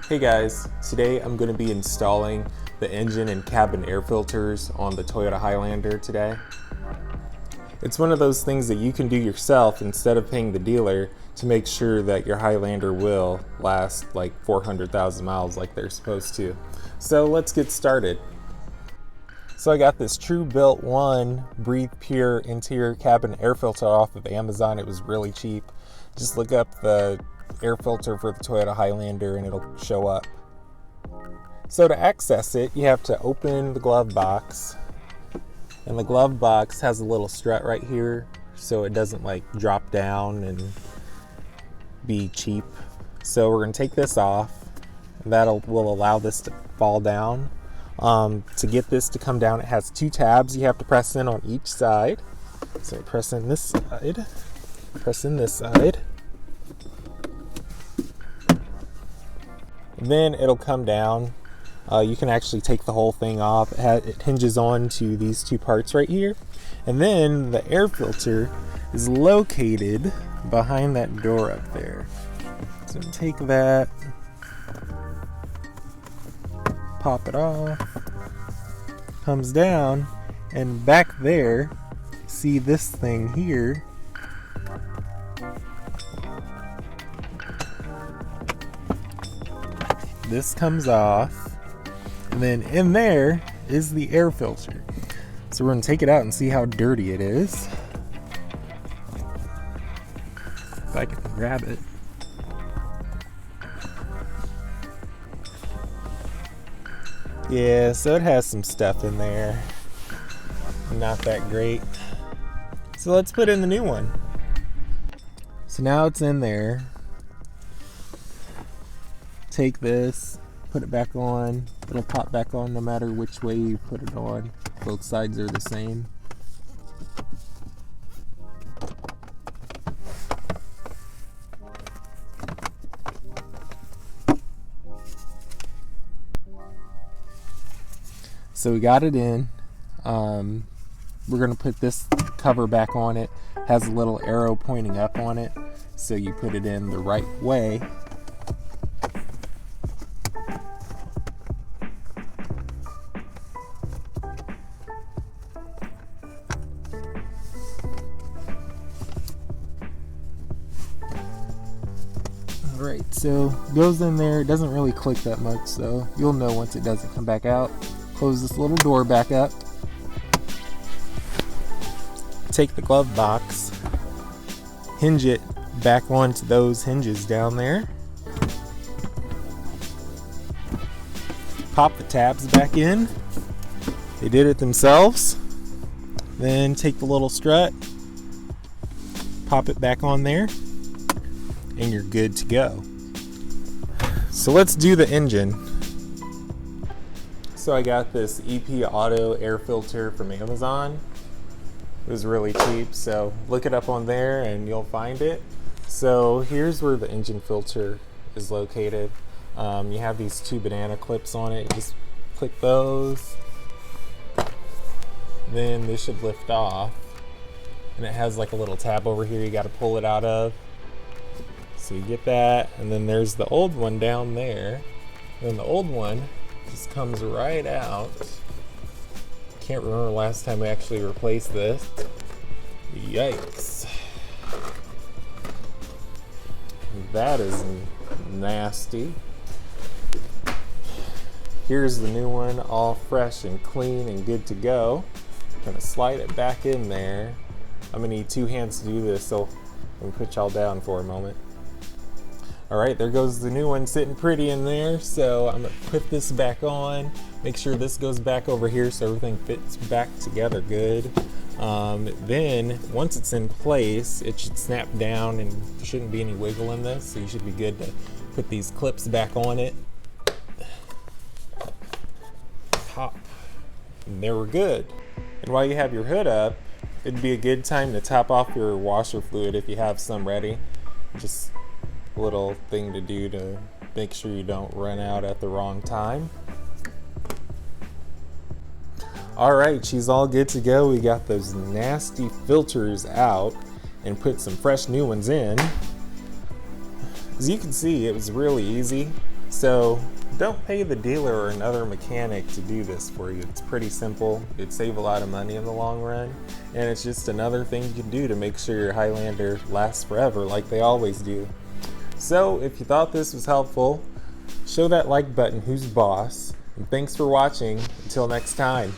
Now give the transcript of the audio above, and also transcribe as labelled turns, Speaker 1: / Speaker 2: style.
Speaker 1: Hey guys, today I'm going to be installing the engine and cabin air filters on the Toyota Highlander today. It's one of those things that you can do yourself instead of paying the dealer to make sure that your Highlander will last like 400,000 miles like they're supposed to. So let's get started. So I got this True Built 1 Breathe Pure interior cabin air filter off of Amazon. It was really cheap. Just look up the air filter for the Toyota Highlander and it'll show up. So to access it, you have to open the glove box, and the glove box has a little strut right here so it doesn't like drop down and be cheap. So we're going to take this off, and will allow this to fall down. To get this to come down, it has two tabs you have to press in on each side. So press in this side, press in this side. Then it'll come down. You can actually take the whole thing off. It hinges on to these two parts right here. And then the air filter is located behind that door up there. So take that, pop it off, comes down, and back there, see this thing here. This comes off, and then in there is the air filter. So we're going to take it out and see how dirty it is. If I can grab it. Yeah, so it has some stuff in there. Not that great. So let's put in the new one. So now it's in there. Take this, put it back on. It'll pop back on no matter which way you put it on. Both sides are the same. So we got it in. We're going to put this cover back on it. It has a little arrow pointing up on it, so you put it in the right way. Alright, so goes in there. It doesn't really click that much, so you'll know once it doesn't come back out. Close this little door back up. Take the glove box, hinge it back onto those hinges down there. Pop the tabs back in. They did it themselves. Then take the little strut, pop it back on there, and you're good to go. So let's do the engine. So I got this EP Auto air filter from Amazon. It was really cheap, so look it up on there and you'll find it. So here's where the engine filter is located. You have these two banana clips on it. You just click those. Then this should lift off. And it has like a little tab over here you got to pull it out of. So you get that, and then there's the old one down there. And then the old one just comes right out. Can't remember the last time we actually replaced this. Yikes. That is nasty. Here's the new one, all fresh and clean and good to go. Gonna slide it back in there. I'm gonna need two hands to do this, so I'm gonna put y'all down for a moment. Alright, there goes the new one sitting pretty in there. So I'm gonna put this back on, make sure this goes back over here so everything fits back together good. Then once it's in place, it should snap down and there shouldn't be any wiggle in this, so you should be good to put these clips back on it. Pop, and there we're good. And while you have your hood up, it'd be a good time to top off your washer fluid if you have some ready. Just a little thing to do to make sure you don't run out at the wrong time. Alright, she's all good to go. We got those nasty filters out and put some fresh new ones in. As you can see, it was really easy. So don't pay the dealer or another mechanic to do this for you. It's pretty simple. It'd save a lot of money in the long run, and it's just another thing you can do to make sure your Highlander lasts forever like they always do. So if you thought this was helpful, show that like button who's boss, and thanks for watching. Until next time.